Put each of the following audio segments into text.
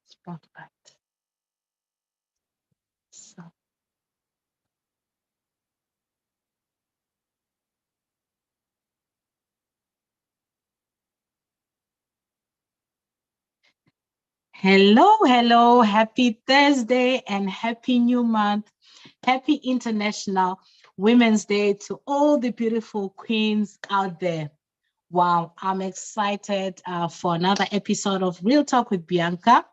Spotlight. So. Hello, hello. Happy Thursday and happy new month. Happy International Women's Day to all the beautiful queens out there. Wow, I'm excited for another episode of Real Talk with Bianca.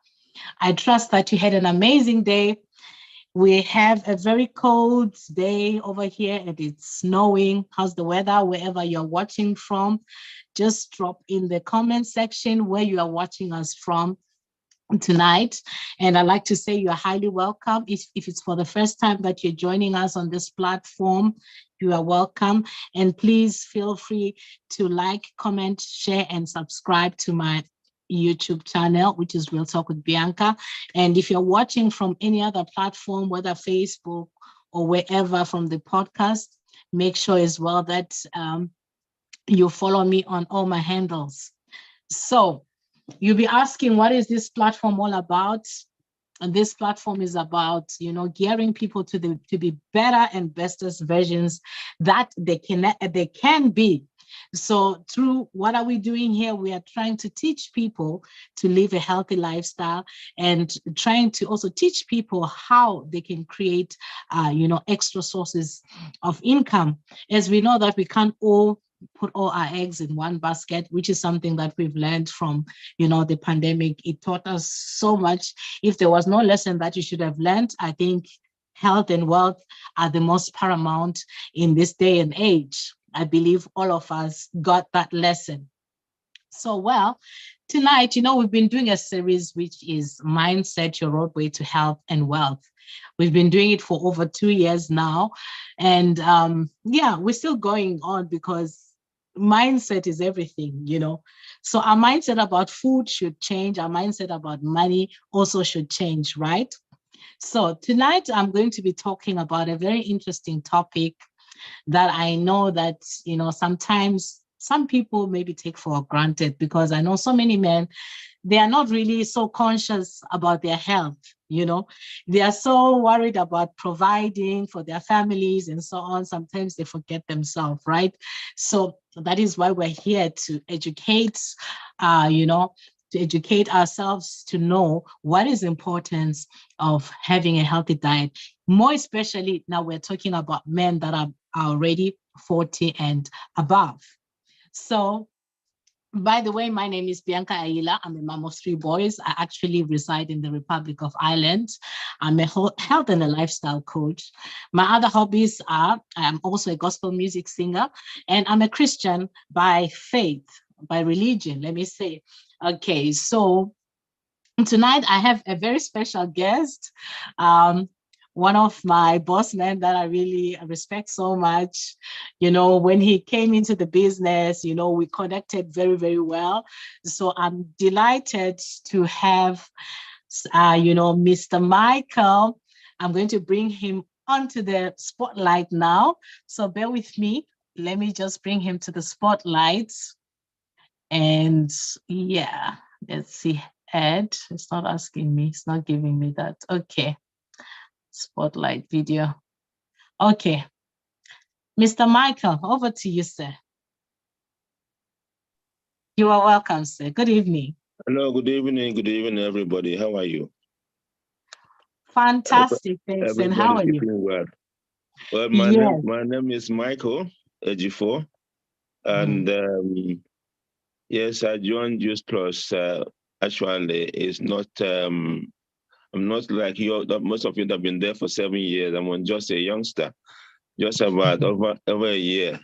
I trust that you had an amazing day. We have a very cold day over here and it's snowing. How's the weather wherever you're watching from? Just drop in the comment section where you are watching us from tonight. And I'd like to say you're highly welcome. If it's for the first time that you're joining us on this platform, you are welcome. And please feel free to like, comment, share, and subscribe to my YouTube channel, which is Real Talk with Bianca. And if you're watching from any other platform, whether Facebook or wherever from the podcast, make sure as well that you follow me on all my handles. So you'll be asking, what is this platform all about? And this platform is about, gearing people to be better and bestest versions that they can be. So through what are we doing here? We are trying to teach people to live a healthy lifestyle and trying to also teach people how they can create, extra sources of income. As we know that we can't all put all our eggs in one basket, which is something that we've learned from, the pandemic. It taught us so much. If there was no lesson that you should have learned, I think health and wealth are the most paramount in this day and age. I believe all of us got that lesson. So, well, tonight, we've been doing a series which is Mindset, Your Roadway to Health and Wealth. We've been doing it for over 2 years now. And we're still going on because mindset is everything, So our mindset about food should change. Our mindset about money also should change, right? So tonight I'm going to be talking about a very interesting topic that I know that, sometimes some people maybe take for granted, because I know so many men, they are not really so conscious about their health. They are so worried about providing for their families and so on. Sometimes they forget themselves, right? So that is why we're here to educate, to educate ourselves to know what is the importance of having a healthy diet. More especially now we're talking about men that are already 40 and above. So, by the way, my name is Bianca Aila. I'm a mom of 3 boys. I actually reside in the Republic of Ireland. I'm a health and a lifestyle coach. My other hobbies are I'm also a gospel music singer, and I'm a Christian by faith, by religion, let me say. Okay, so tonight I have a very special guest. One of my boss men that I really respect so much. When he came into the business, we connected very, very well. So I'm delighted to have, Mr. Michael. I'm going to bring him onto the spotlight now. So bear with me. Let me just bring him to the spotlight. And yeah, let's see. Ed, it's not asking me. It's not giving me that. Okay. Spotlight video. Okay. Mr. Michael, over to you, sir. You are welcome, sir. Good evening. Hello, good evening. Good evening, everybody. How are you? Fantastic, thanks. And how are you? Well. Well, Yes. my name is Michael Ejiofor, and yes, I joined Juice Plus. Actually, it's not. I'm not like you. Most of you that have been there for 7 years. I'm just a youngster, just about over a year.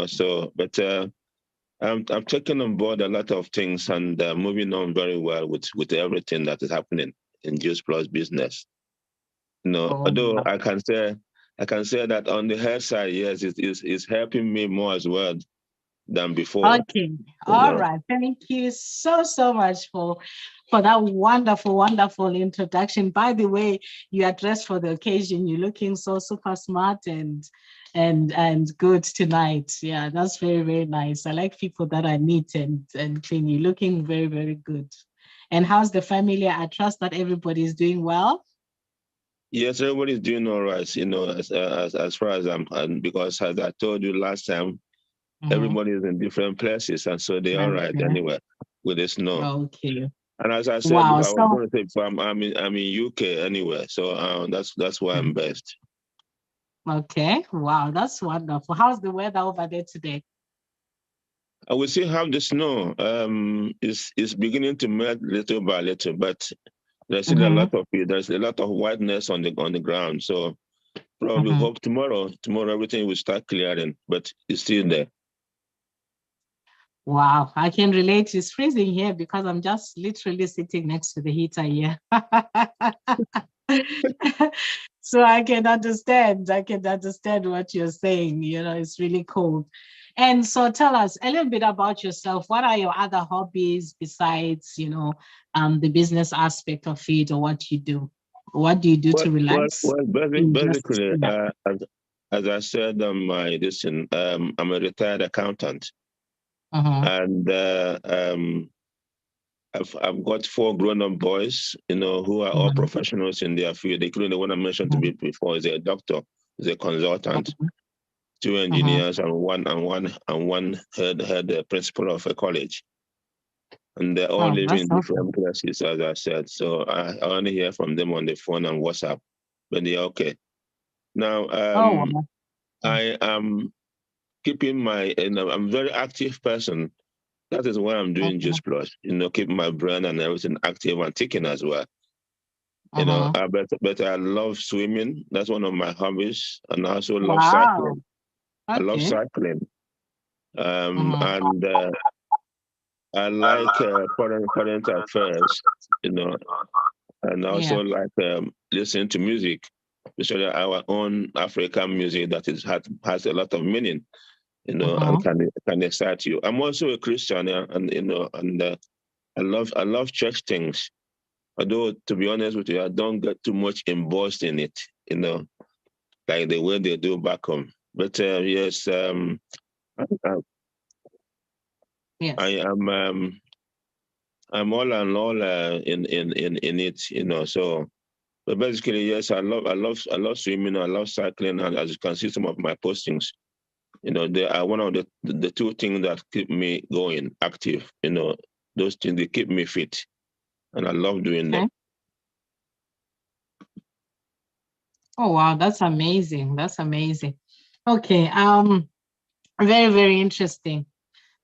So, but I'm taking on board a lot of things and moving on very well with everything that is happening in Juice Plus business. Although I can say that on the health side, yes, it's helping me more as well than before. Okay. All right. Thank you so much for that wonderful introduction. By the way, you are dressed for the occasion. You're looking so super smart and good tonight. Yeah, that's very, very nice. I like people that are neat and clean. You're looking very, very good. And how's the family? I trust that everybody is doing well. Yes, everybody's doing all right, as far as because as I told you last time, Mhm. everybody is in different places, and so they're all right Okay. anyway with the snow. Okay. And as I said Wow. before, I was So, going to say before, I'm in UK anyway, so that's why I'm best. okay. Wow. That's wonderful. How's the weather over there today? I will still have the snow. It's beginning to melt little by little, but there's still a Mm-hmm. lot of it. There's a lot of whiteness on the ground. So probably Mm-hmm. hope tomorrow everything will start clearing, but it's still there. Wow, I can relate. It's freezing here because I'm just literally sitting next to the heater here. So I can understand. I can understand what you're saying. It's really cold. And so tell us a little bit about yourself. What are your other hobbies besides, the business aspect of it, or what you do? What do you do Well, to well, relax? well In just, basically, yeah. as I said on my I'm a retired accountant, Uh-huh. and I've got four grown-up boys, who are all Uh-huh. professionals in their field, including the one I mentioned to Uh-huh. me before, is a doctor, is a consultant, two Uh-huh. engineers, and one head principal of a college, and they all Oh, live that's in awesome. different places, as I said. So I only hear from them on the phone and WhatsApp, but they're okay. Now, Oh, wow. I am keeping I'm a very active person. That is why I'm doing Okay. Juice Plus, keeping my brain and everything active and ticking as well. Uh-huh. But I love swimming. That's one of my hobbies, and I also love Wow. cycling. I love Okay. cycling, Uh-huh. and I like current affairs, you know, and I Yeah. also like listening to music, especially our own African music that has a lot of meaning, and Uh-huh. can excite you. I'm also a Christian, and I love church things. Although, to be honest with you, I don't get too much embossed in it, like the way they do back home. But yes, I, I Yes. am I'm all and all in it, So, but basically, yes, I love swimming. I love cycling, and as you can see, some of my postings, they are one of the two things that keep me going, active. Those things they keep me fit, and I love doing them. Okay. Oh, wow. That's amazing. That's amazing. Okay. Very, very interesting.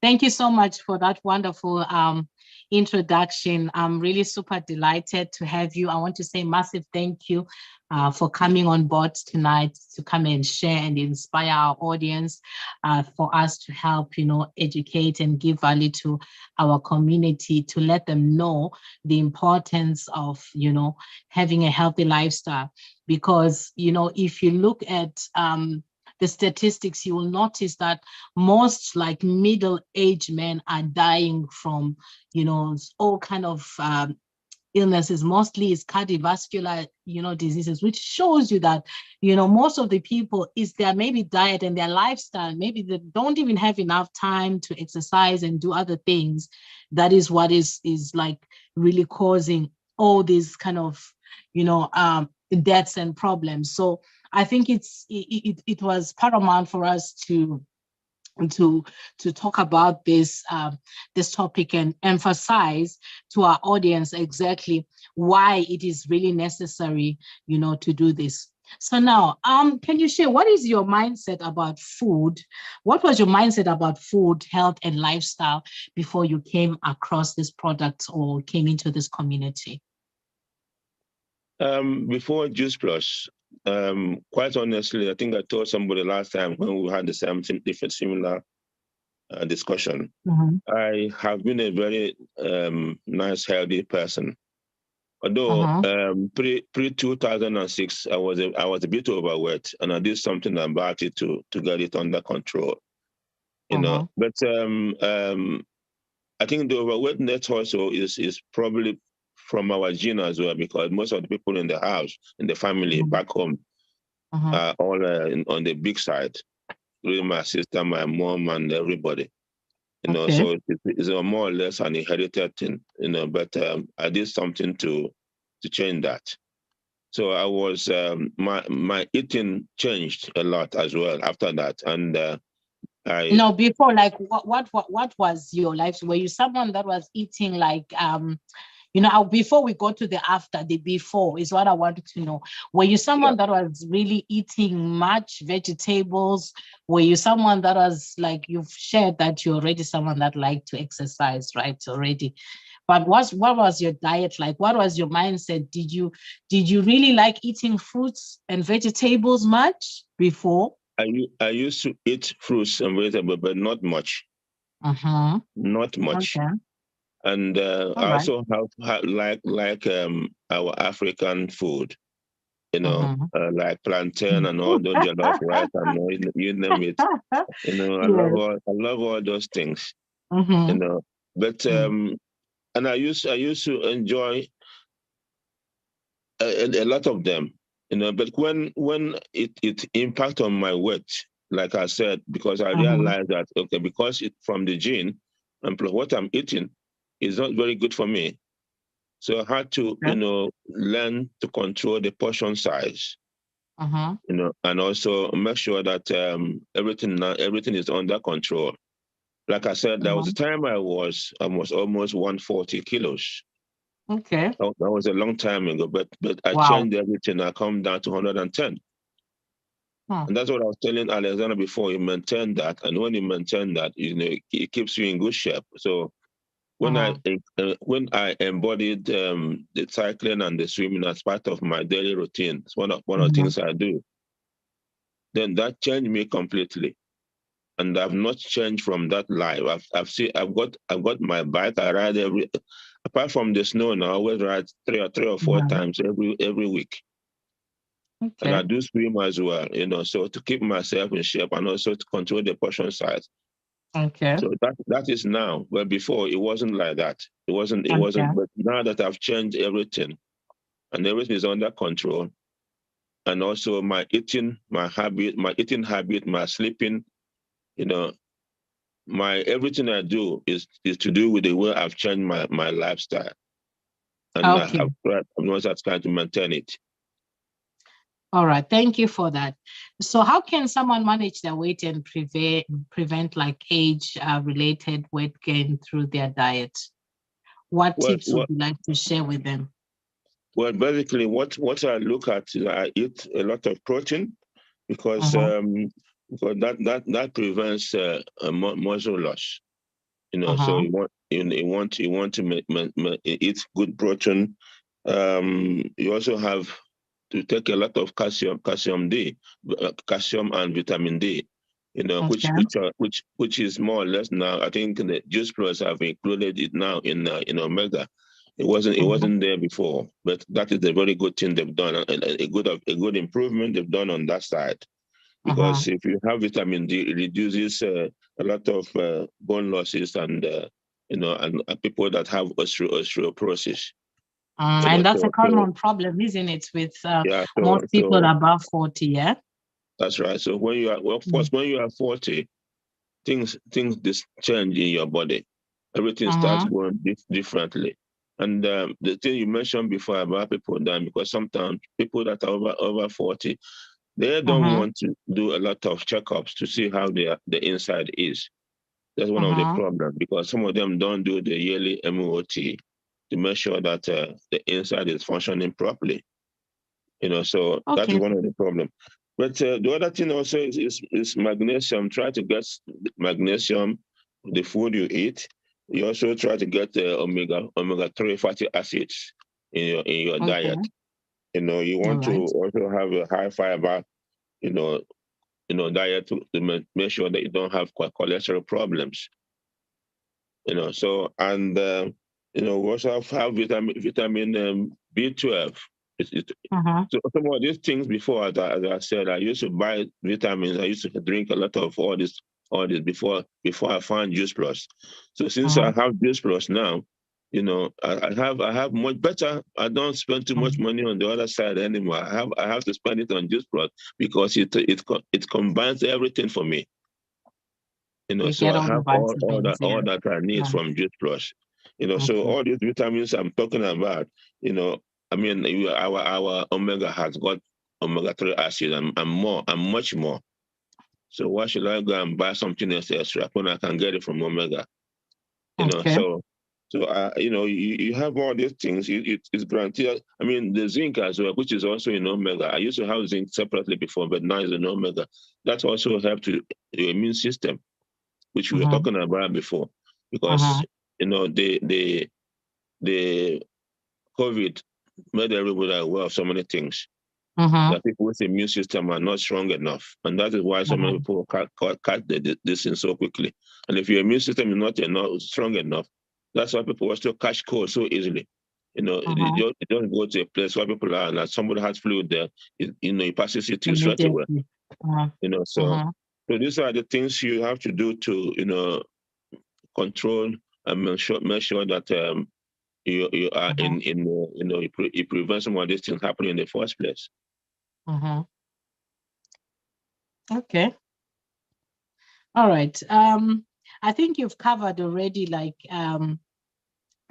Thank you so much for that wonderful introduction. I'm really super delighted to have you. I want to say massive thank you for coming on board tonight to come and share and inspire our audience, for us to help, educate and give value to our community, to let them know the importance of, having a healthy lifestyle. Because, if you look at the statistics, you will notice that most like middle-aged men are dying from, all kind of illnesses. Mostly is cardiovascular, diseases, which shows you that, most of the people is their maybe diet and their lifestyle. Maybe they don't even have enough time to exercise and do other things. That is what is like really causing all these kind of, deaths and problems. So I think it was paramount for us to to talk about this topic and emphasize to our audience exactly why it is really necessary, to do this. So now, can you share what is your mindset about food? What was your mindset about food, health, and lifestyle before you came across this product or came into this community? Before Juice Plus, quite honestly, I think I told somebody last time when we had the same different similar discussion. Mhm. I have been a very nice, healthy person. Although Uh-huh. pre 2006, I was a bit overweight, and I did something about it to get it under control. Uh-huh. But I think the overweightness also is probably from our gene as well, because most of the people in the house, in the family Uh-huh. back home, Uh-huh. are all on the big side, really my sister, my mom, and everybody. Okay. So it's a more or less an inherited thing, but I did something to change that. So I was my eating changed a lot as well after that, and I No, before, like, what was your life? Were you someone that was eating like before we go to the after, the before is what I wanted to know. Were you yeah, someone that was really eating much vegetables? Were you someone that was like, you've shared that you're already someone that liked to exercise, right? Already. But what was your diet like? What was your mindset? Did you really like eating fruits and vegetables much before? I used to eat fruits and vegetables, but not much, Uh-huh. not much. Okay. And All I right. also have like our African food, Uh-huh. like plantain and all those jollof rice and all, you name it. Yes. I love all those things, you Mm-hmm. know. But and I used to enjoy a lot of them, But when it impact on my weight, like I said, because I Mm-hmm. realized that okay, because it from the gene and plus what I'm eating is not very good for me. So I had to, Okay. learn to control the portion size, Uh-huh. and also make sure that everything is under control. Like I said, there was a Uh-huh. time I was almost 140 kilos. Okay. That was a long time ago, but I Wow. changed everything. I come down to 110. Huh. And that's what I was telling Alexander before. You maintain that, and when you maintain that, it keeps you in good shape. So Uh-huh. when I embodied the cycling and the swimming as part of my daily routine, it's one of the Uh-huh. things I do. Then that changed me completely, and I've not changed from that life. I've got my bike. I ride apart from the snow now. I always ride three or four Uh-huh. times every week. And I Okay. do swim as well, so to keep myself in shape and also to control the portion size. Okay. So that is now. But before it wasn't like that. It wasn't. Okay. But now that I've changed everything and everything is under control, and also my eating habit, my sleeping, you know, my everything I do is to do with the way I've changed my lifestyle, and Okay. I'm not trying to maintain it. All right. Thank you for that. So how can someone manage their weight and prevent like age related weight gain through their diet? What Well, tips would well, you like to share with them? well, basically, what I look at is I eat a lot of protein because Uh-huh. um, because that prevents muscle loss. So Uh-huh. you want to eat good protein. You also have to take a lot of calcium and vitamin D. Which Okay. which are, which is more or less now. I think the Juice Plus have included it now in Omega. It Uh-huh. wasn't there before, but that is a very good thing they've done, and a good improvement they've done on that side. Uh-huh. Because if you have vitamin D, it reduces a lot of bone losses and people that have osteoporosis. And that's a So common problem, isn't it, with yeah, most people above 40, yeah? that's right. So when you are, well, Mm. first when you are 40, things change in your body. Everything starts Uh-huh. going differently. And the thing you mentioned before about people dying, because sometimes people that are over 40, they don't Uh-huh. want to do a lot of checkups to see how the inside is. That's one of the Uh-huh. problems because some of them don't do the yearly MOT to make sure that the inside is functioning properly. So that is Okay. one of the problems. But the other thing also is magnesium. Try to get magnesium, the food you eat. You also try to get omega 3 fatty acids in your Okay. diet. You All want to right. also have a high fiber, you know, diet to make sure that you don't have cholesterol problems. And we also have vitamin B12. Uh-huh. So some of these things before, as I said, I used to buy vitamins. I used to drink a lot of all this before I found Juice Plus. So since I Uh-huh. have Juice Plus now, I have much better. I don't spend too much money on the other side anymore. I have to spend it on Juice Plus because it combines everything for me. You So get I all the have vitamins, all yeah. that I need from Juice Plus. So Okay. all these vitamins I'm talking about, I mean, our omega has got omega-3 acid and much more. So why should I go and buy something else extra when I can get it from omega? Okay. You have all these things. It's guaranteed. I mean, the zinc as well, which is also in omega. I used to have zinc separately before, but now it's in omega. That also helps to the immune system, which we were Uh-huh. talking about before, because Uh-huh. the COVID made everybody aware of so many things Uh-huh. that people with immune system are not strong enough, and that is why so many Uh-huh. people catch this thing so quickly. And if your immune system is not enough, strong enough, that's why people also catch cold so easily. Uh-huh. You don't go to a place where people are, and that somebody has flu there, it passes it to you straight away. Immediately. Uh-huh. So Uh-huh. these are the things you have to do to, control and make sure that you are Uh-huh. you prevent some of these things happening in the first place. Uh-huh. Okay. All right. I think you've covered already, like,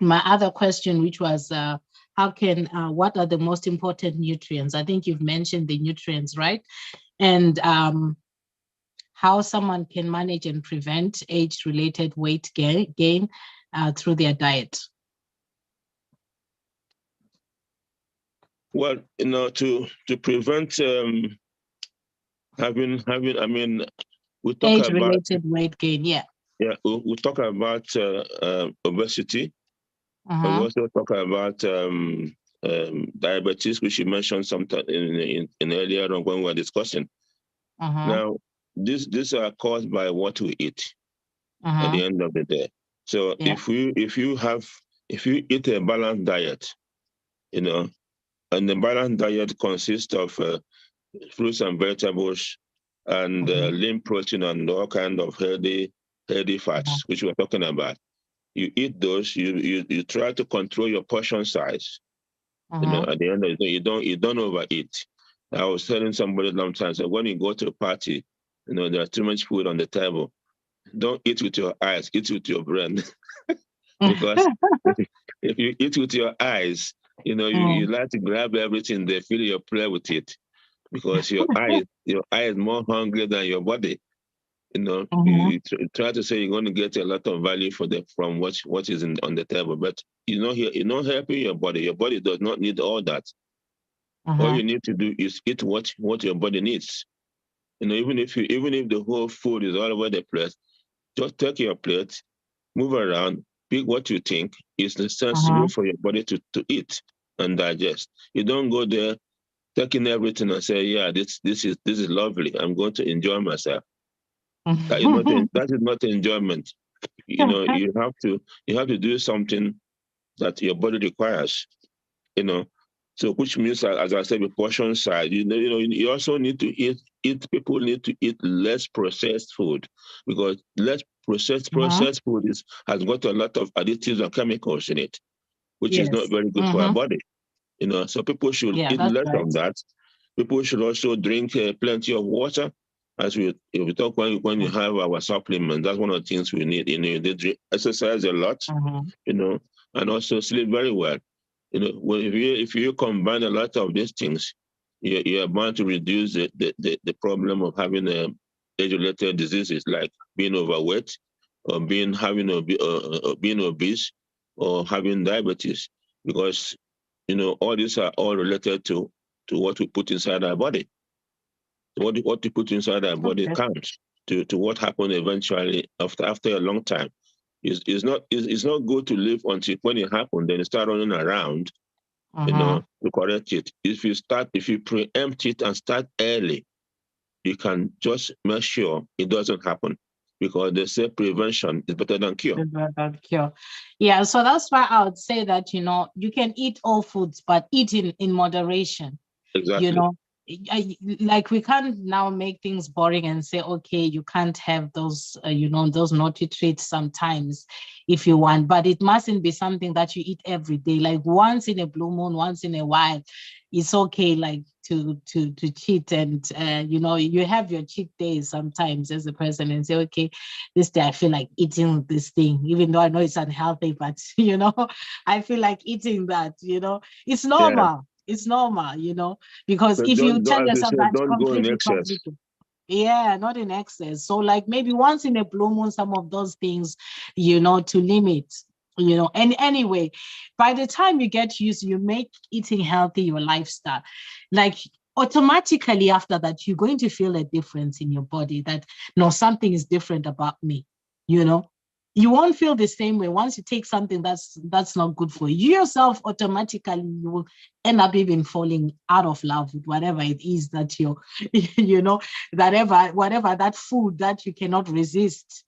my other question, which was, what are the most important nutrients? I think you've mentioned the nutrients, right? And how someone can manage and prevent age-related weight gain through their diet. Well, to prevent having, I mean, we talk about Age-related weight gain, yeah. we talk about obesity. We Uh-huh. also talk about diabetes, which you mentioned sometime in earlier on when we were discussing. Uh-huh. Now, these are caused by what we eat at Uh-huh. the end of the day. So Yeah. if you eat a balanced diet, you know, and the balanced diet consists of fruits and vegetables and Uh-huh. lean protein and all kind of healthy Uh-huh. fats, which we're talking about. You eat those. You try to control your portion size. Uh-huh. At the end of the day, you don't overeat. I was telling somebody a long time, so when you go to a party, there's too much food on the table. Don't eat with your eyes, eat with your brain. Because if you eat with your eyes, you Mm. like to grab everything, they fill your plate with it. Because your eye is more hungry than your body. Uh-huh. You try to say you're going to get a lot of value from what is on the table, but you're not helping your body. Your body does not need all that. All Uh-huh. you need to do is eat what your body needs. Even if the whole food is all over the place, just take your plate, move around, pick what you think is sensible Uh-huh. for your body to eat and digest. You don't go there taking everything and say, yeah, this is lovely. I'm going to enjoy myself. That is not enjoyment. You have to do something that your body requires. You know, so which means, as I said, the portion size. You also need to eat. People need to eat less processed food, because less Uh-huh. processed food has got a lot of additives and chemicals in it, which is not Yes. very good for our Uh-huh. body. So people should Yeah, eat that's less right. of that. People should also drink plenty of water. As we talk, when you have our supplement, that's one of the things we need. They exercise a lot, Uh-huh. you know, and also sleep very well. If you combine a lot of these things, you're bound to reduce the problem of having age-related diseases like being overweight, or being obese, or having diabetes, because all these are all related to what we put inside our body. What you put inside our body Okay. counts to what happened eventually after a long time. It's not good to live until when it happened, then you start running around, Uh-huh. to correct it. If you preempt it and start early, you can just make sure it doesn't happen, because they say prevention is better than cure. That cure. Yeah, so that's why I would say that, you can eat all foods, but eat in moderation. you Exactly. know like, we can't now make things boring and say, okay, you can't have those those naughty treats sometimes if you want, but it mustn't be something that you eat every day. Like, once in a blue moon, once in a while, it's okay. Like, to cheat, and you have your cheat days sometimes as a person, and say, okay, this day I feel like eating this thing, even though I know it's unhealthy, but I feel like eating that. It's Yeah. normal. It's normal, because But if you don't, tell as you yourself said, that's don't go in completely, excess. completely. Yeah, not in excess. So like maybe once in a blue moon, some of those things, to limit, and anyway, by the time you get used, you make eating healthy your lifestyle. Like automatically after that, you're going to feel a difference in your body that no, something is different about me, you know. You won't feel the same way once you take something that's not good for you. Yourself automatically you will end up even falling out of love with whatever it is that you're, whatever that food that you cannot resist,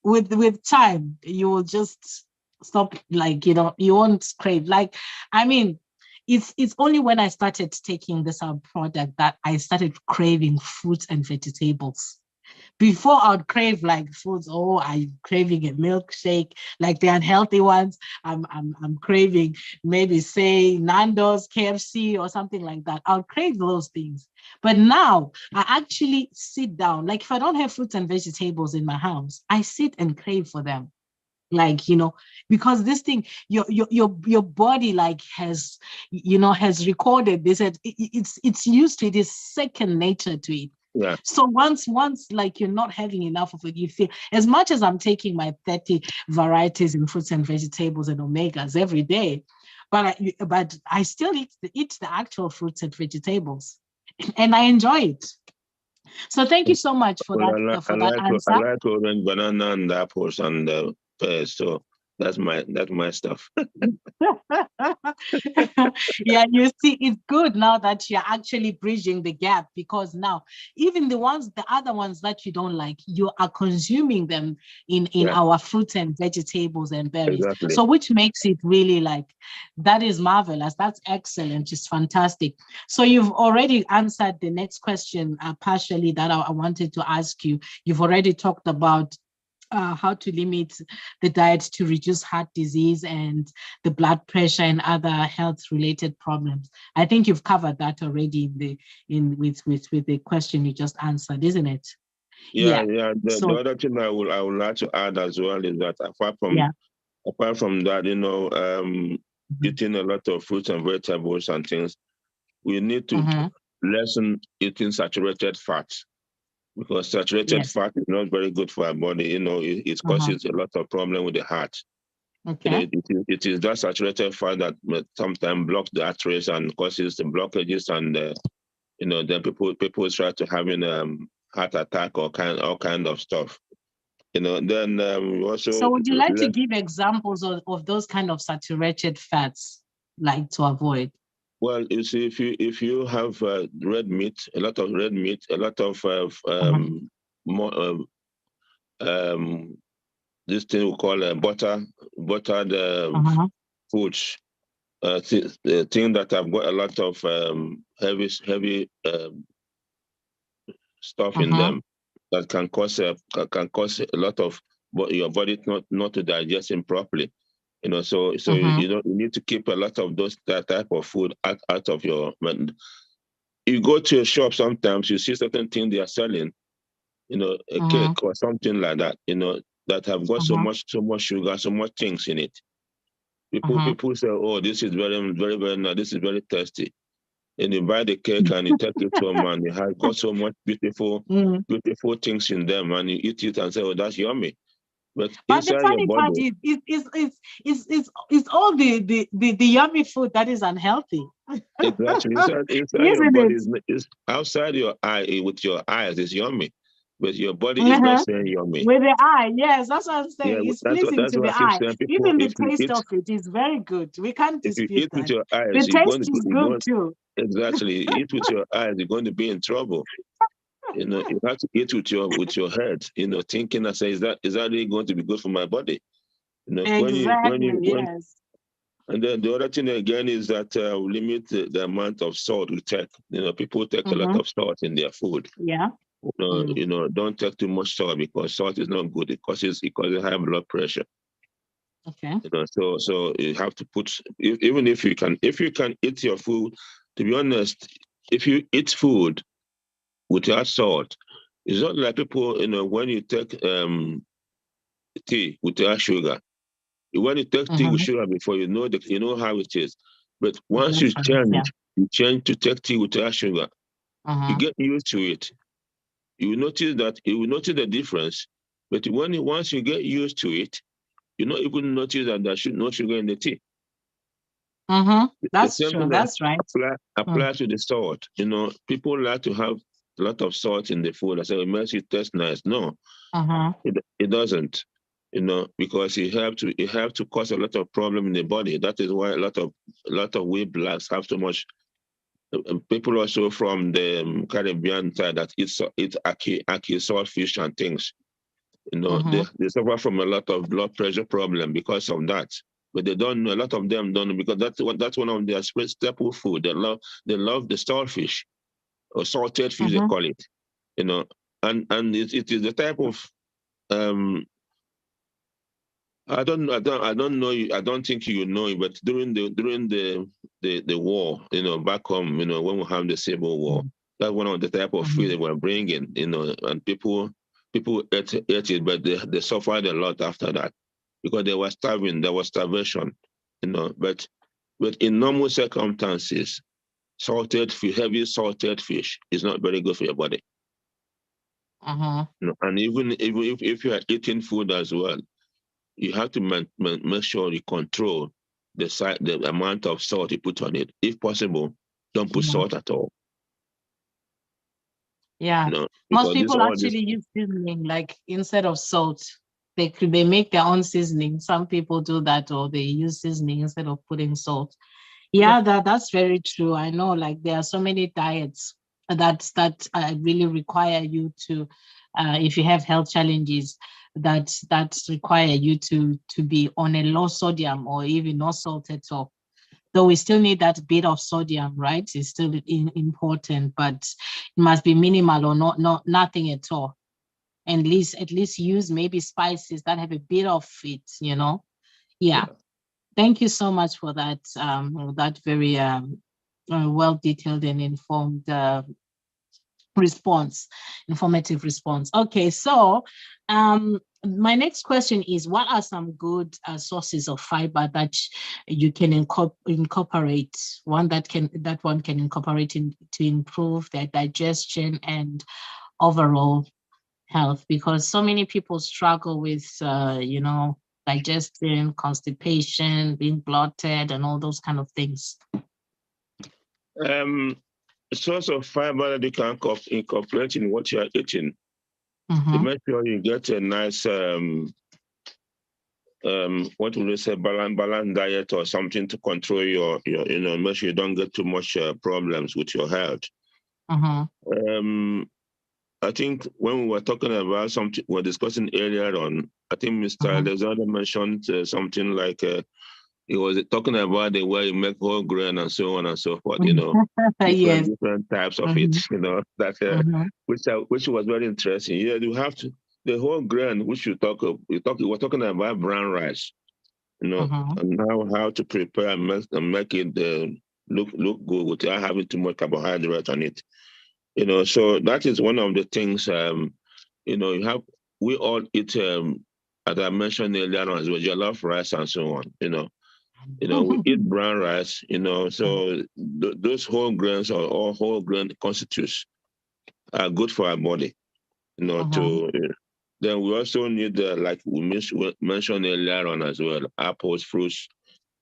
with time you will just stop, like, you won't crave. Like, I mean, it's only when I started taking this product that I started craving fruits and vegetables. Before I'd crave like foods. Oh, I'm craving a milkshake, like the unhealthy ones. I'm craving maybe say Nando's, KFC, or something like that. I'll crave those things. But now I actually sit down. Like if I don't have fruits and vegetables in my house, I sit and crave for them. Like, because this thing, your body like has recorded this, and it's used to it, is second nature to it. Yeah. So once like you're not having enough of it, you feel, as much as I'm taking my 30 varieties in fruits and vegetables and omegas every day, but I still eat the actual fruits and vegetables, and I enjoy it. So thank you so much for Well, that I answer. like orange, banana, and apples and pears. So that's my stuff. Yeah, you see, it's good now that you're actually bridging the gap, because now even the other ones that you don't like, you are consuming them in Yeah, our fruits and vegetables and berries. exactly. So which makes it really like, that is marvelous. That's excellent. Just fantastic. So you've already answered the next question partially that I wanted to ask you. You've already talked about how to limit the diet to reduce heart disease and the blood pressure and other health related problems. I think you've covered that already with the question you just answered, isn't it? Yeah, Yeah. yeah. The So other thing I would like to add as well is that yeah. apart from that, Mhm. eating a lot of fruits and vegetables and things, we need to Mhm. lessen eating saturated fats, because saturated Yes. fat is not very good for our body. It Mhm. causes a lot of problem with the heart. Okay. It is that saturated fat that sometimes blocks the arteries and causes the blockages, and then people try to having heart attack or all kind of stuff. Then So also would you like to less. give examples of those kind of saturated fats, like to avoid? Well, you see, if you have red meat, a lot of red meat, a lot of Mhm. more um, this thing we call buttered Mhm. foods, the thing that have got a lot of heavy stuff in Mhm. them that can cause a lot of, but your body not to digest it properly. So Mhm. you need to keep a lot of that type of food out of your. When you go to a shop, sometimes you see certain things they are selling, a Mhm. cake or something like that, that have got so Mhm. much sugar, so much things in it. People Mhm. people say, oh, this is very, very, very nice, this is very tasty. And you buy the cake and you take it home and it has got so much beautiful, Mhm. beautiful things in them, and you eat it and say, oh, that's yummy. But But the inside your funny part body, is all the yummy food that is unhealthy, exactly, inside your isn't body it? is outside your eye, with your eyes is yummy, but your body is not Uh-huh. saying yummy. With the eye, yes, that's what I'm Yeah, saying. It's that's what pleasing that's to what the I keep eye. saying. People, Even the if you taste eat of it is very good. We can't if you dispute eat with that. your eyes, The you're going taste to is you're good going too. exactly eat with your eyes, you're going to be in trouble. You have to eat with your head, thinking and say, is that really going to be good for my body? When you when Exactly, you when yes. and then the other thing again is that limit the amount of salt we take. People take a lot Mm-hmm. of salt in their food. Yeah. Mm. Don't take too much salt, because salt is not good. It causes high blood pressure. Okay. So you have to put, even if you can eat your food. To be honest, if you eat food without salt, it's not like people, when you take tea without sugar. When you take tea with Mm-hmm. sugar before, you know how it is. But The once difference, yeah. you change to take tea without sugar, you Mm-hmm. get used to it. You will notice the difference. But once you get used to it, you not even notice that there should no sugar in the tea. Mm-hmm. The That's same true. thing That's right. applies to the salt. People like to have a lot of salt in the food. I say it makes it taste nice. No, Mm-hmm. it doesn't. Because it helps to cause a lot of problem in the body. That is why a lot of we blacks have so much. People also from the Caribbean side that eat ackee, saltfish and things. Mm-hmm. They suffer from a lot of blood pressure problem because of that. But they don't know. A lot of them don't know because that's one of their staple food. They love the saltfish or salted fish they Mm-hmm. call it. You know, and it is the type of um I don't know you. I don't think you know it, but during the war, back home, when we have the civil war, that's one of the type of food Mm-hmm. they were bringing, and people ate it, but they suffered a lot after that because they were starving. There was starvation, but in normal circumstances, heavy salted fish is not very good for your body. Mm-hmm. And even if you are eating food as well, you have to make sure you control the amount of salt you put on it. If possible, don't put Mm-hmm. salt at all. Yeah. Most Because people all this. actually use seasoning, like instead of salt. They make their own seasoning. Some people do that, or they use seasoning instead of putting salt. Yeah, Yeah, that's very true. I know, like there are so many diets that really require you to, if you have health challenges, that require you to be on a low sodium or even no salt at all. Though we still need that bit of sodium, right? It's still important, but it must be minimal or not nothing at all. And at least use maybe spices that have a bit of it. Yeah. yeah. Thank you so much for that very well detailed and informed response, informative response. Okay, so my next question is: what are some good sources of fiber that you can incorporate? One can incorporate to improve their digestion and overall health, because so many people struggle with digestion, constipation, being bloated, and all those kind of things. Um, Source of fiber that you can incorporate in what you are eating to Mm-hmm. make sure you get a nice what would you say, balance diet or something to control make sure you don't get too much problems with your health. Mm-hmm. Um, I think when we were talking about something, we were discussing earlier on, I think Mr. Mm-hmm. Alexander mentioned something like he was talking about the way you make whole grain and so on and so forth, different Yes. different types of it, Mm-hmm. that Mm-hmm. which was very interesting. Yeah, you have to the whole grain which we're talking about brown rice, Mm-hmm. and how to prepare and make it look good without having too much carbohydrate on it. So that is one of the things. You have we all eat, as I mentioned earlier on, as well, jollof rice and so on. We eat brown rice. So those whole grains or all whole grain constitutes are good for our body. Mm-hmm. To Then we also need, like we mentioned earlier on as well, apples, fruits,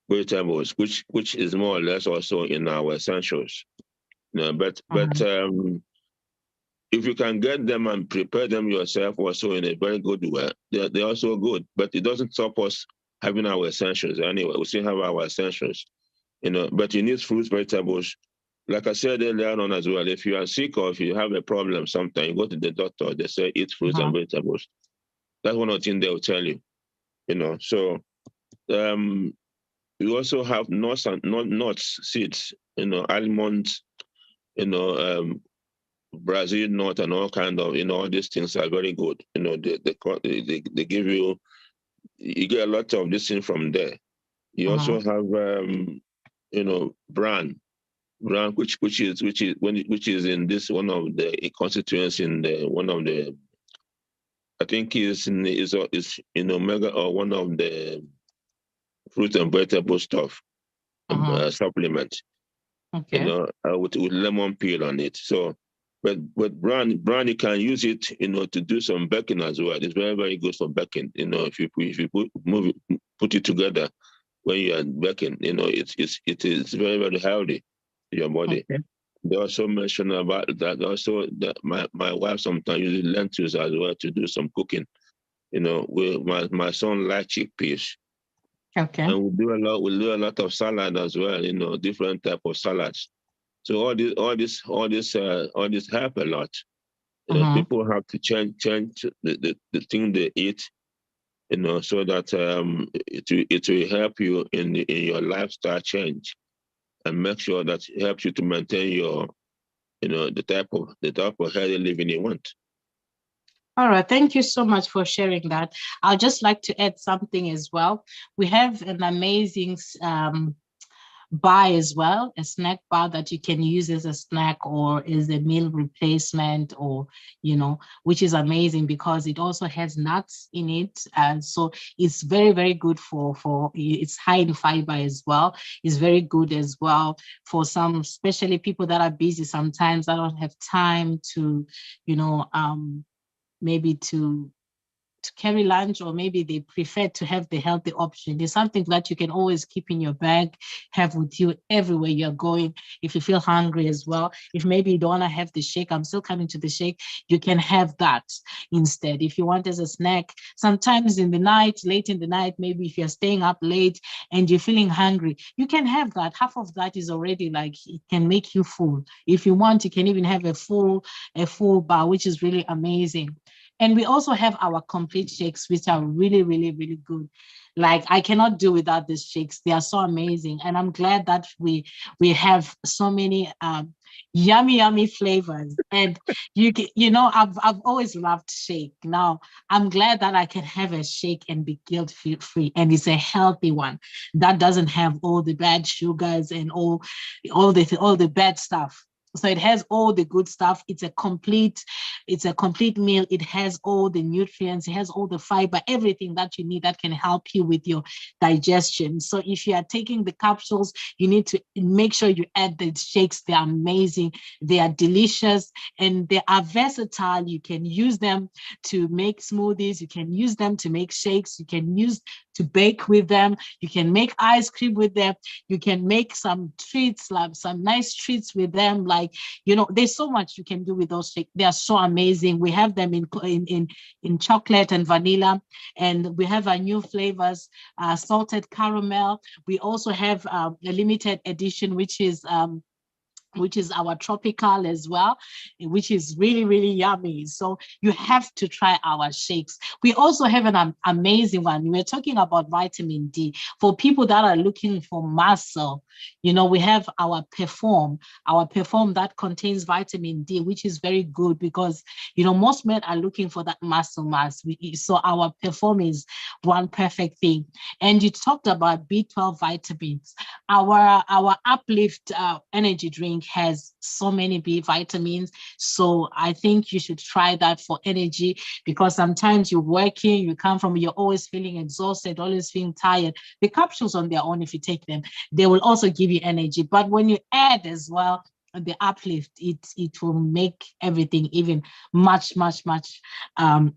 vegetables, which is more or less also in our essentials. But Mm-hmm. if you can get them and prepare them yourself also in a very good way, they're also good. But it doesn't stop us having our essentials anyway. We still have our essentials, but you need fruits, vegetables. Like I said earlier on as well, if you are sick or if you have a problem sometime, you go to the doctor, they say eat fruits and Mm-hmm. vegetables. That's one of the things they'll tell you. So um, we also have nuts, seeds, almonds, you know, um, Brazil nut and all kind of, all these things are very good. They give you get a lot of this thing from there. You also Mm-hmm. have, bran. Brown, which is in this one of the constituents in the one of the, I think is in omega or one of the fruit and vegetable stuff supplement, Okay. with lemon peel on it. So, but brown you can use it, to do some baking as well. It's very very good for baking. If you put it together when you are baking, it is very very healthy to your body. Okay. They also mentioned about that also that my wife sometimes uses lentils as well to do some cooking. With my son likes chickpeas. Okay. And we do a lot of salad as well, different type of salads. So all this help a lot. People have to change the thing they eat, so that it will help you in your lifestyle change, and make sure that it helps you to maintain your, the type of healthy living you want. All right. Thank you so much for sharing that. I'd just like to add something as well. We have an amazing bar as well, a snack bar that you can use as a snack or as a meal replacement, or which is amazing because it also has nuts in it, and so it's very very good for it's high in fiber as well. It's very good as well for some, especially people that are busy sometimes, that don't have time to maybe to carry lunch, or maybe they prefer to have the healthy option. It's something that you can always keep in your bag, have with you everywhere you're going. If you feel hungry as well, if maybe you don't want to have the shake, I'm still coming to the shake, you can have that instead. If you want as a snack, sometimes in the night, late in the night, maybe if you're staying up late and you're feeling hungry, you can have that. Half of that is already like, it can make you full. If you want, you can even have a full bar, which is really amazing. And we also have our complete shakes, which are really, really, really good. Like, I cannot do without these shakes. They are so amazing. And I'm glad that we have so many yummy, yummy flavors. And I've always loved shake. Now I'm glad that I can have a shake and be guilt free. And it's a healthy one that doesn't have all the bad sugars and all the bad stuff. So it has all the good stuff. It's a complete meal. It has all the nutrients, it has all the fiber, everything that you need that can help you with your digestion. So if you are taking the capsules, you need to make sure you add the shakes. They're amazing, they are delicious, and they are versatile. You can use them to make smoothies, you can use them to make shakes, you can use to bake with them, you can make ice cream with them, you can make some treats, like some nice treats with them. Like, there's so much you can do with those shakes. They are so amazing. We have them in chocolate and vanilla, and we have our new flavors, salted caramel. We also have a limited edition, which is our tropical as well, which is really, really yummy. So you have to try our shakes. We also have an amazing one. We're talking about vitamin D. For people that are looking for muscle, we have our Perform that contains vitamin D, which is very good because, most men are looking for that muscle mass. So our Perform is one perfect thing. And you talked about B12 vitamins. Our Uplift energy drink has so many B vitamins. So I think you should try that for energy, because sometimes you're working, you're always feeling exhausted, always feeling tired. The capsules on their own, if you take them, they will also give you energy. But when you add as well the Uplift, it will make everything even much, much, much, better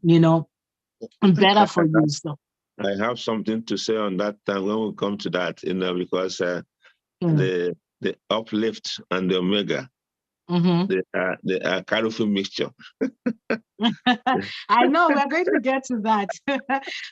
for you. So. I have something to say on that when we come to that, because Mm. the Uplift and the Omega, Mm-hmm. they are colorful mixture. I know we're going to get to that.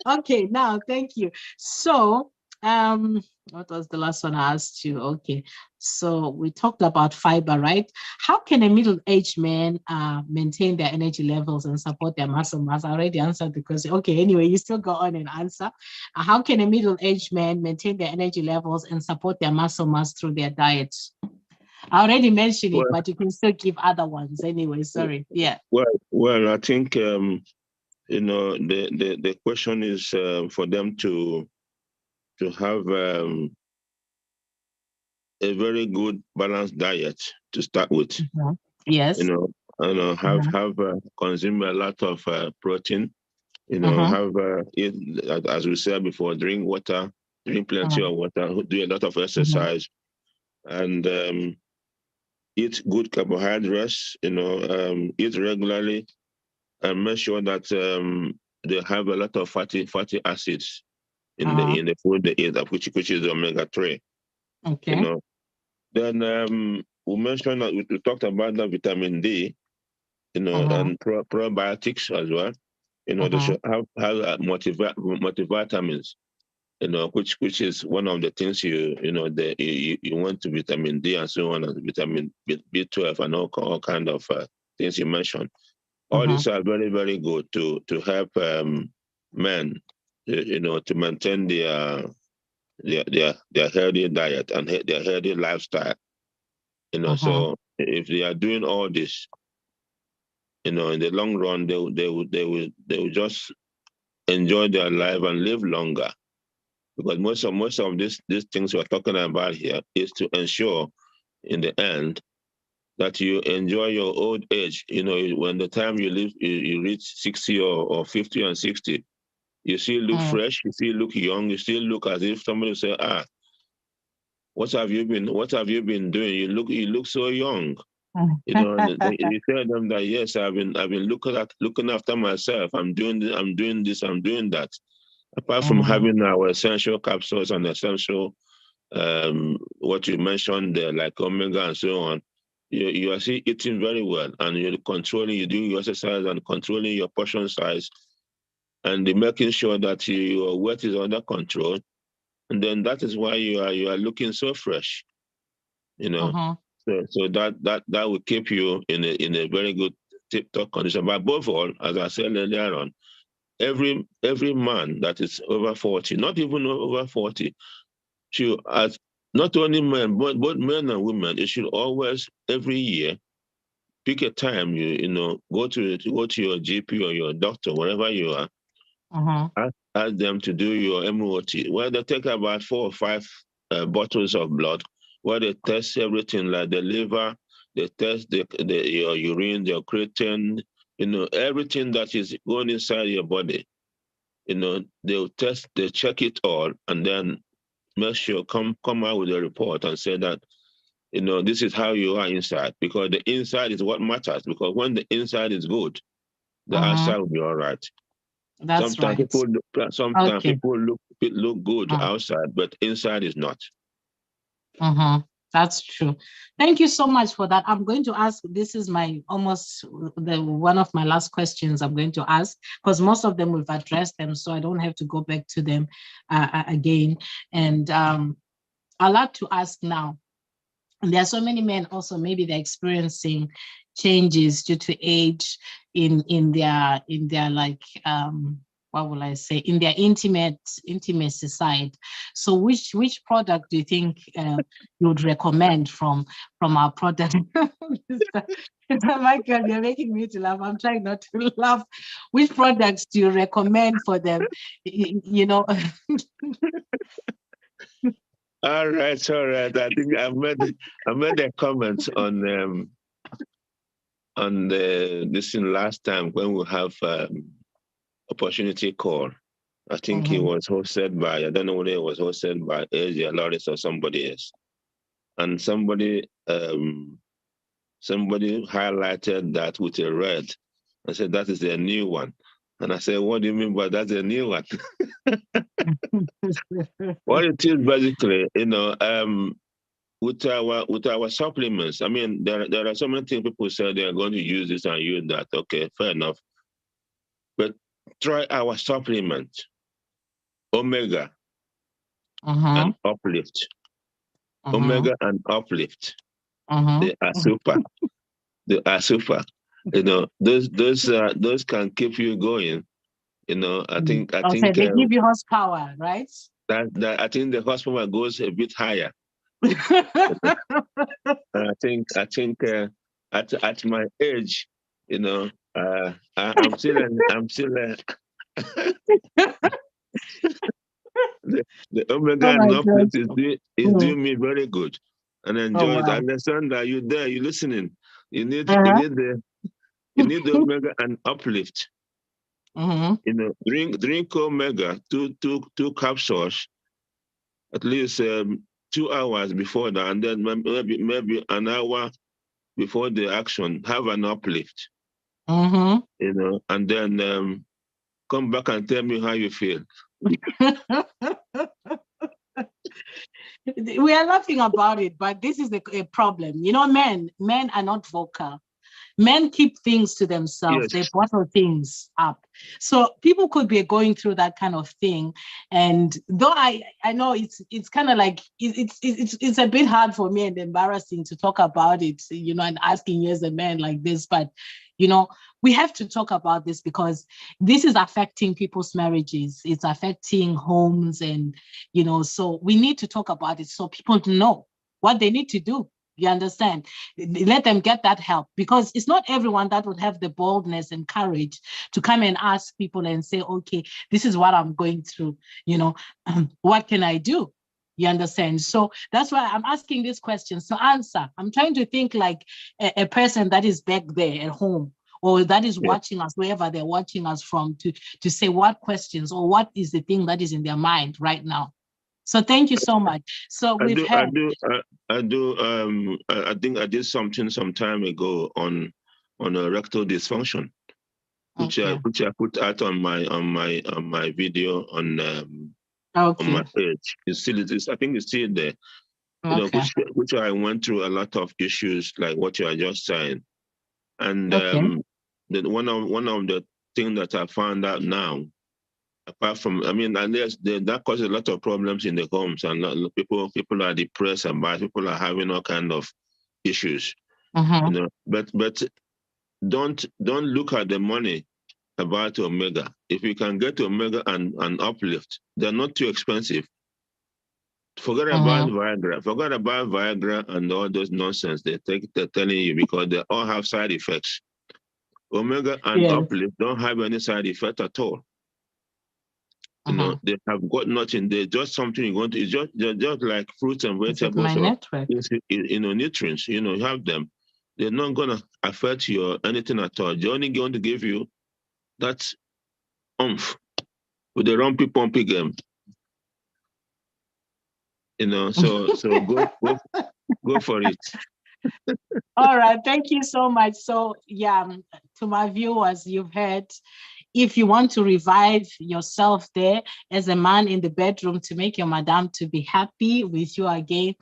Okay, now thank you. So, what was the last one I asked you? Okay, so we talked about fiber, right? How can a middle-aged man maintain their energy levels and support their muscle mass? I already answered the question. Okay, anyway, you still go on and answer. How can a middle-aged man maintain their energy levels and support their muscle mass through their diet? I already mentioned it, Well, but you can still give other ones anyway. Sorry. Yeah. well, I think the question is for them to have a very good balanced diet to start with. Mhm. You Yes. know, Mhm. have consume a lot of protein. Mhm. Have eat, as we said before, drink plenty Mhm. of water, do a lot of Mhm. exercise, and eat good carbohydrates. Eat regularly, and make sure that they have a lot of fatty acids Uh-huh. in the food they eat, which is omega 3. You Okay. know, then we mentioned that we talked about the vitamin D, Mhm. and probiotics as well. They Mhm. should have multivitamins. Which is one of the things you want to vitamin D and so on, and vitamin B12 and all kind of things you mentioned. All Mhm. these are very, very good to help men, to maintain their healthy diet and their healthy lifestyle. Mhm. So if they are doing all this, in the long run, they will just enjoy their life and live longer. Because most of these things we're talking about here is to ensure, in the end, that you enjoy your old age. When the time you live, you reach 60 or 50 and 60, you still look Mhm. fresh, you still look young, you still look as if somebody say, what have you been doing? You look so young. You tell them that, yes, I've been looking after myself. I'm doing that. Apart from Mhm. having our essential capsules and essential what you mentioned there, like omega and so on, you are still eating very well, and you're doing your exercise and controlling your portion size, and making sure that your weight is under control. And then that is why you are looking so fresh. You know, Mhm. so that will keep you in a very good tip-top condition. But above all, as I said earlier on, every man that is over 40, not even over 40, should, as not only men, but both men and women, you should always every year pick a time. Go to your GP or your doctor, wherever you are. Mhm. Ask them to do your MOT, where they take about 4 or 5 bottles of blood, where they test everything like the liver, they test your urine, your creatine, everything that is going inside your body. They check it all, and then make sure come out with a report and say that this is how you are inside, because the inside is what matters. Because when the inside is good, the Mhm. outside will be all right. That's Sometimes right. people sometimes Okay. people look good Mhm. outside, but inside is not. Mhm. That's true. Thank you so much for that. I'm going to ask, this is my almost the one of my last questions I'm going to ask, because most of them we've addressed them, so I don't have to go back to them again. And I'd like to ask now, and there are so many men also, maybe they're experiencing changes due to age in their like what will I say, in their intimacy side. So which product do you think you would recommend from our product? Mr. Michael, you're making me to laugh. I'm trying not to laugh. Which products do you recommend for them? You know. All right, all right. I think I made a comment on this thing last time when we have opportunity call. I think it Mhm, was hosted by, I don't know whether it was hosted by Asia Lawrence or somebody else. And somebody highlighted that with a red. I said, that is a new one. And I said, what do you mean by that's a new one? What it is basically, with our supplements, I mean, there are so many things people say they are going to use this and use that. Okay, fair enough. But try our supplement, Omega and mhm, Uplift. mhm, Omega and Uplift. mhm. They are super. They are super. Those can keep you going. I think I Okay, think they give you horsepower, right? that I think the horsepower goes a bit higher. I think at my age, the Oh omega my and God. uplift is Mm. doing me very good. and Oh, enjoy it. wow. Understand that you're there, you're listening. Uh-huh. You need the omega and uplift. Mm-hmm. Drink omega, two capsules at least 2 hours before that, and then maybe an hour before the action. Have an uplift, Mm-hmm. and then come back and tell me how you feel. We are laughing about it, but this is a problem. Men are not vocal. Men keep things to themselves. They Yes, bottle things up. So people could be going through that kind of thing. And though I know it's kind of like it's a bit hard for me and embarrassing to talk about it, and asking you as a man like this, but you know, we have to talk about this because this is affecting people's marriages. It's affecting homes, and so we need to talk about it so people know what they need to do. You understand? Let them get that help, because it's not everyone that would have the boldness and courage to come and ask people and say, okay, this is what I'm going through. What can I do? You understand? So that's why I'm asking these questions to answer. I'm trying to think like a person that is back there at home, or that is yes. watching us, wherever they're watching us from, to say what questions or what is the thing that is in their mind right now. So thank you so much. So I we've do, I heard. do, I do. I think I did something some time ago on erectile dysfunction, Okay. which I put out on my video on my Okay. page. It's still, I think it's still there. Okay. Which I went through a lot of issues like what you are just saying, and Okay. one of the things that I found out now, apart from, I mean, and that causes a lot of problems in the homes, and people are depressed about, people are having all kind of issues, Mm-hmm. But don't look at the money about omega. If you can get omega and uplift, they're not too expensive. Forget about Mm-hmm. Viagra. Forget about Viagra and all those nonsense they're telling you, because they all have side effects. Omega and Yes. uplift don't have any side effect at all. Mm-hmm. They have got nothing. They're just something you want to. They're just like fruits and Is it my vegetables, or network? nutrients. You have them. They're not gonna affect your anything at all. They're only going to give you that oomph with the rumpy pumpy game. So go for it. All right. Thank you so much. So, yeah, to my viewers, you've heard, if you want to revive yourself there as a man in the bedroom to make your madam to be happy with you again,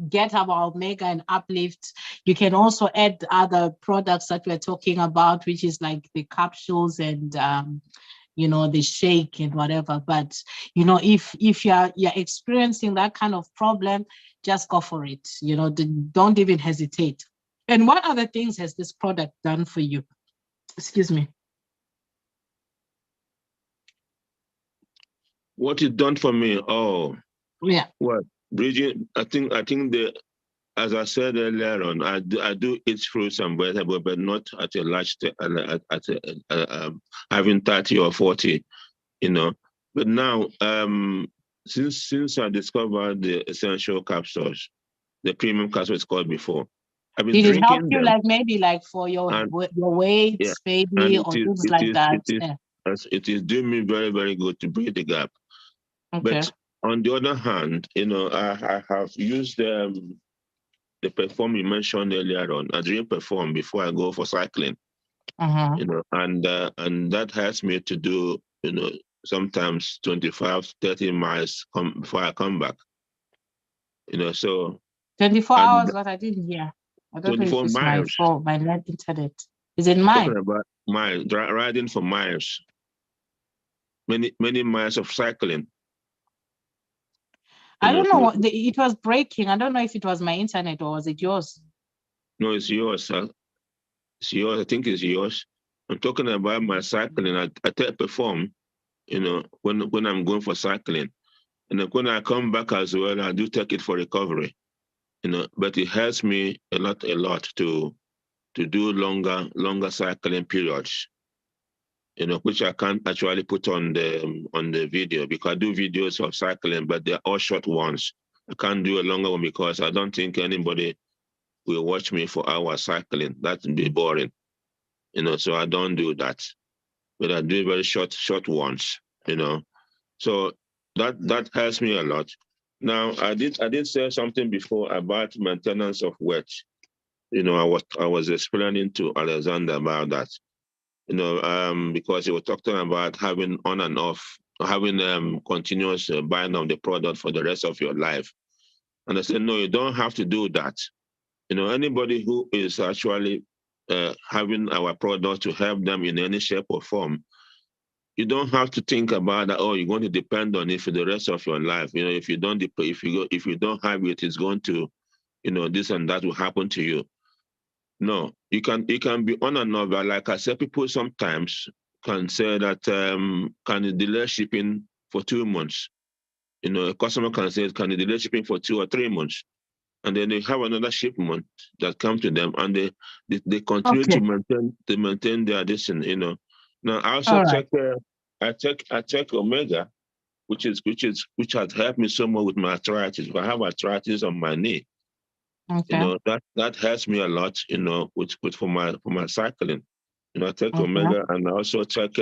get our omega and uplift. You can also add other products that we're talking about, which is like the capsules and the shake and whatever. But if you're experiencing that kind of problem, just go for it. Don't even hesitate. And what other things has this product done for you? Excuse me. What it done for me? Oh, Yeah. what, Bridget? I think as I said earlier on, I do eat fruits and vegetables, but not at a large, having 30 or 40, you know. But now, since I discovered the essential capsules, the premium capsules called before, I've been Did it help drinking you, them, like maybe like for your and your weight, yeah, and maybe, it or is things it like is that? it is Yeah. it is doing me very, very good to bridge the gap. Okay. But on the other hand, I have used the perform you mentioned earlier on. I drink perform before I go for cycling, Uh-huh. and that helps me to do, sometimes 25, 30 miles before I come back, so, 24 and hours, what I didn't hear. I don't know if 24 it's my miles. phone, my net internet. Is it I'm talking mine? about miles, riding for miles, many, many miles of cycling, I don't know so, what it was breaking. I don't know if it was my internet or was it yours? no, it's yours. It's yours. I think it's yours. I'm talking about my cycling. I take perform, when I'm going for cycling. And then when I come back as well, I do take it for recovery, but it helps me a lot to do longer cycling periods, which I can't actually put on the video, because I do videos of cycling, but they're all short ones. I can't do a longer one because I don't think anybody will watch me for hours cycling. That would be boring, so I don't do that. But I do very short ones, So that helps me a lot. Now I did say something before about maintenance of weight. I was explaining to Alexander about that. Because he was talking about having on and off, having continuous buying of the product for the rest of your life. And I said, no, you don't have to do that. Anybody who is actually having our product to help them in any shape or form, you don't have to think about that. Oh, you're going to depend on it for the rest of your life. If you don't, if you don't have it, it's going to, this and that will happen to you. No, you can be on and off. But like I said, people sometimes can say that can you delay shipping for 2 months. A customer can say, can you delay shipping for 2 or 3 months? And then they have another shipment that come to them, and they continue Okay. to maintain their distance. Now I also All right. check I check omega, which has helped me so much with my arthritis. If I have arthritis on my knee, Okay. that helps me a lot, with for my cycling. I take Okay. omega, and I also check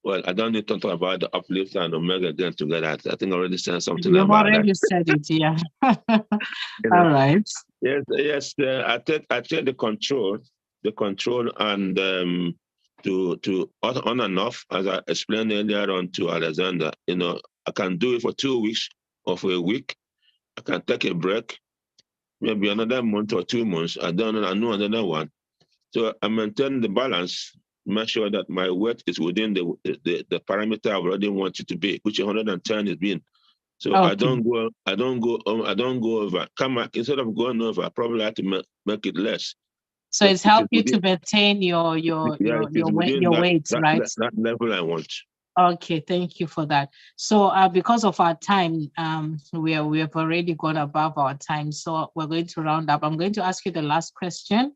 well, I don't need to talk about the uplift and omega again together. I think I already said something You've about that. already said it, yeah. You know, All right. yes. I take the control, and to on and off, as I explained earlier on to Alexander. I can do it for 2 weeks or for a week. I can take a break, maybe another month or 2 months. I don't know. I know another one. So I maintain the balance, make sure that my weight is within the parameter I already want it to be, which 110 is being. So I Okay. don't go, I don't go over. Instead of going over, I probably have to make it less. So But it's it is helped you within, to maintain your your yeah, your it is your weight within your that weight, that right? that, that level I want. Okay, thank you for that. So because of our time, we have already gone above our time. So we're going to round up. I'm going to ask you the last question.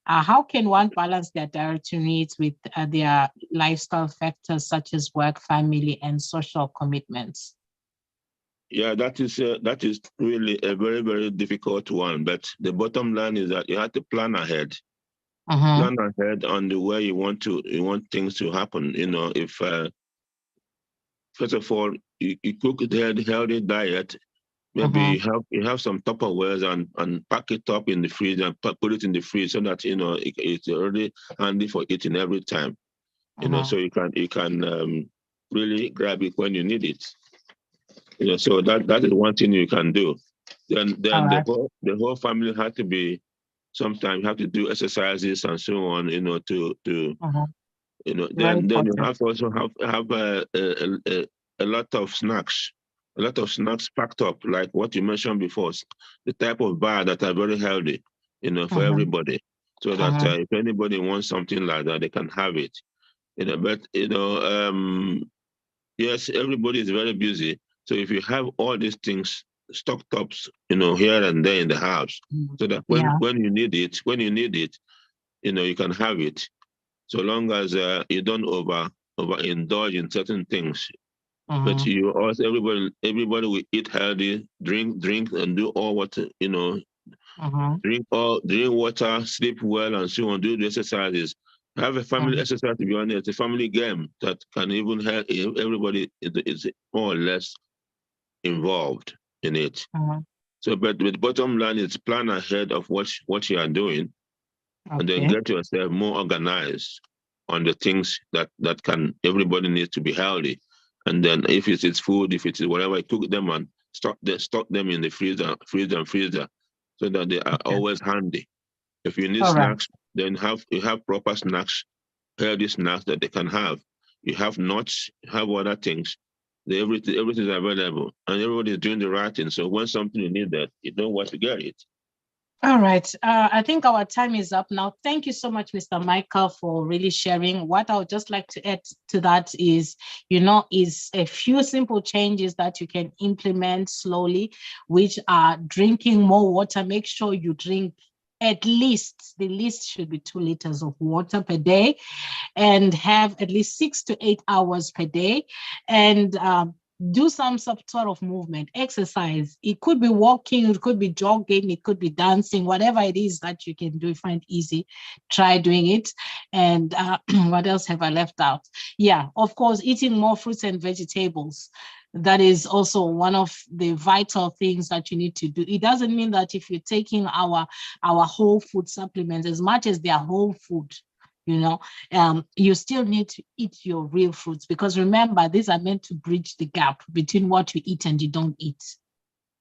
How can one balance their dietary needs with their lifestyle factors such as work, family, and social commitments? Yeah, that is really a very, very difficult one. But the bottom line is that you have to plan ahead. Uh-huh. Plan ahead on the way you want things to happen. If first of all, you cook a healthy diet. Maybe Uh-huh. you have some Tupperwares, and pack it up in the fridge, and put it in the fridge, so that it's already handy for eating every time. Uh-huh. So you can really grab it when you need it. So that is one thing you can do. Then All then the right. whole family had to be. Sometimes you have to do exercises and so on. To Uh-huh. Very then you important. have to also have a lot of snacks, packed up, like what you mentioned before, the type of bar that are very healthy, for Uh-huh. everybody, so that Uh-huh. if anybody wants something like that, they can have it. But yes, everybody is very busy. So if you have all these things stocked up, here and there in the house, Mhm. so that when Yeah. when you need it, you can have it, so long as you don't overindulge in certain things. But Uh-huh. you also, everybody will eat healthy, drink, and do all what Uh-huh. drink water, sleep well, and so on. Do the exercises. Have a family Uh-huh. exercise. To be honest, a family game that can even help everybody. Is more or less involved in it. Uh-huh. So, but the bottom line is plan ahead of what you are doing, and then Okay. get yourself more organized on the things that can everybody needs to be healthy. And then if it's food, if it's whatever, cook them and stock them in the freezer, so that they are Okay. always handy. If you need All right. snacks, then you have proper snacks, healthy snacks that they can have. You have nuts, you have other things. Everything is available, and everybody is doing the right thing. So when something you need, that you know where to get it. All right. I think our time is up now. Thank you so much, Mr. Michael, for really sharing. What I would just like to add to that is a few simple changes that you can implement slowly, which are drinking more water. Make sure you drink the least should be 2 liters of water per day, and have at least 6 to 8 hours per day. And do some sort of movement, exercise. It could be walking, it could be jogging, it could be dancing, whatever it is that you can do, find easy, try doing it. And what else have I left out? Yeah, of course, eating more fruits and vegetables. That is also one of the vital things that you need to do. It doesn't mean that if you're taking our whole food supplements, as much as they are whole food, you still need to eat your real fruits, because remember, these are meant to bridge the gap between what you eat and you don't eat.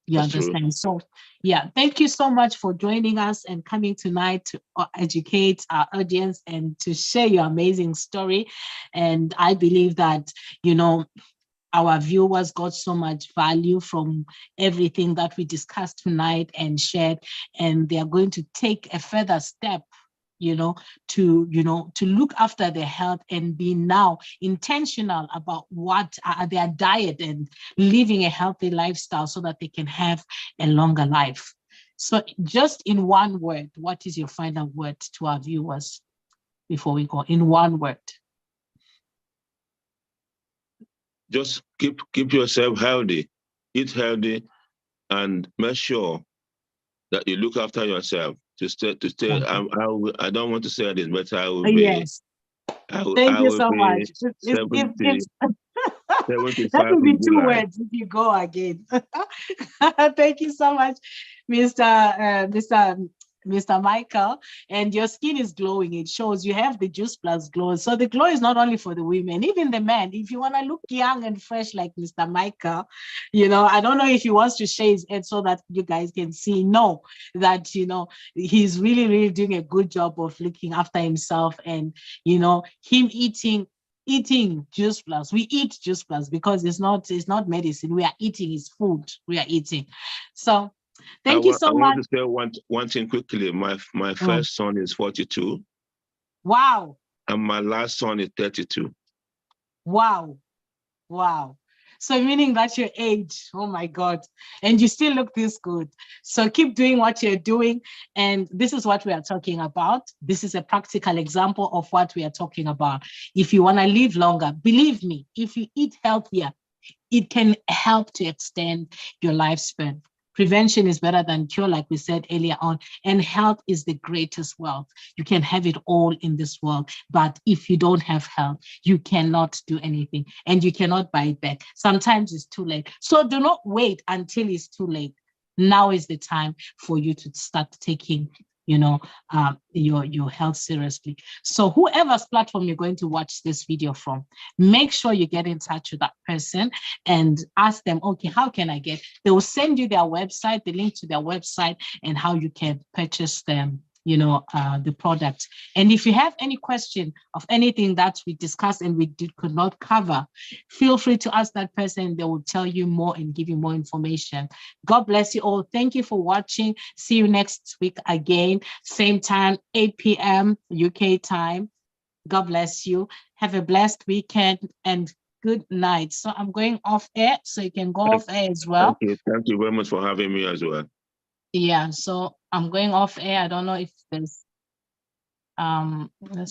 You That's understand? True. So, yeah, thank you so much for joining us and coming tonight to educate our audience and to share your amazing story. And I believe that, our viewers got so much value from everything that we discussed tonight and shared, and they are going to take a further step to look after their health and be now intentional about what are their diet and living a healthy lifestyle so that they can have a longer life. So just in one word, what is your final word to our viewers before we go? In one word. Just keep yourself healthy, eat healthy, and make sure that you look after yourself to stay. I don't want to say this, but I will be. Yes. Thank I you will so be much. If 75 that will be in 2 July. words if you go again. Thank you so much, Mr. Michael. And your skin is glowing. It shows you have the Juice Plus glow. So the glow is not only for the women, even the men. If you want to look young and fresh like Mr. Michael, I don't know if he wants to share his head so that you guys can see. No, that he's really, really doing a good job of looking after himself, and him eating Juice Plus. We eat Juice Plus because it's not medicine. We are eating, it's food we are eating. So thank you so I want much. to say one thing quickly. My first son is 42. Wow. And my last son is 32. Wow. Wow. So meaning that your age, oh my God, and you still look this good. So keep doing what you're doing. And this is what we are talking about. This is a practical example of what we are talking about. If you want to live longer, believe me, if you eat healthier, it can help to extend your lifespan. Prevention is better than cure, like we said earlier on, and health is the greatest wealth. You can have it all in this world, but if you don't have health, you cannot do anything, and you cannot buy it back. Sometimes it's too late. So do not wait until it's too late. Now is the time for you to start taking your health seriously. So whoever's platform you're going to watch this video from, make sure you get in touch with that person and ask them, okay, how can I get? They will send you their website, the link to their website, and how you can purchase them, the product. And if you have any question of anything that we discussed and could not cover, feel free to ask that person. They will tell you more and give you more information. God bless you all. Thank you for watching. See you next week again, same time, 8 p.m. UK time. God bless you. Have a blessed weekend and good night. So I'm going off air, so you can go off air as well. Thank you very much for having me as well. Yeah, so I'm going off air. I don't know if there's let's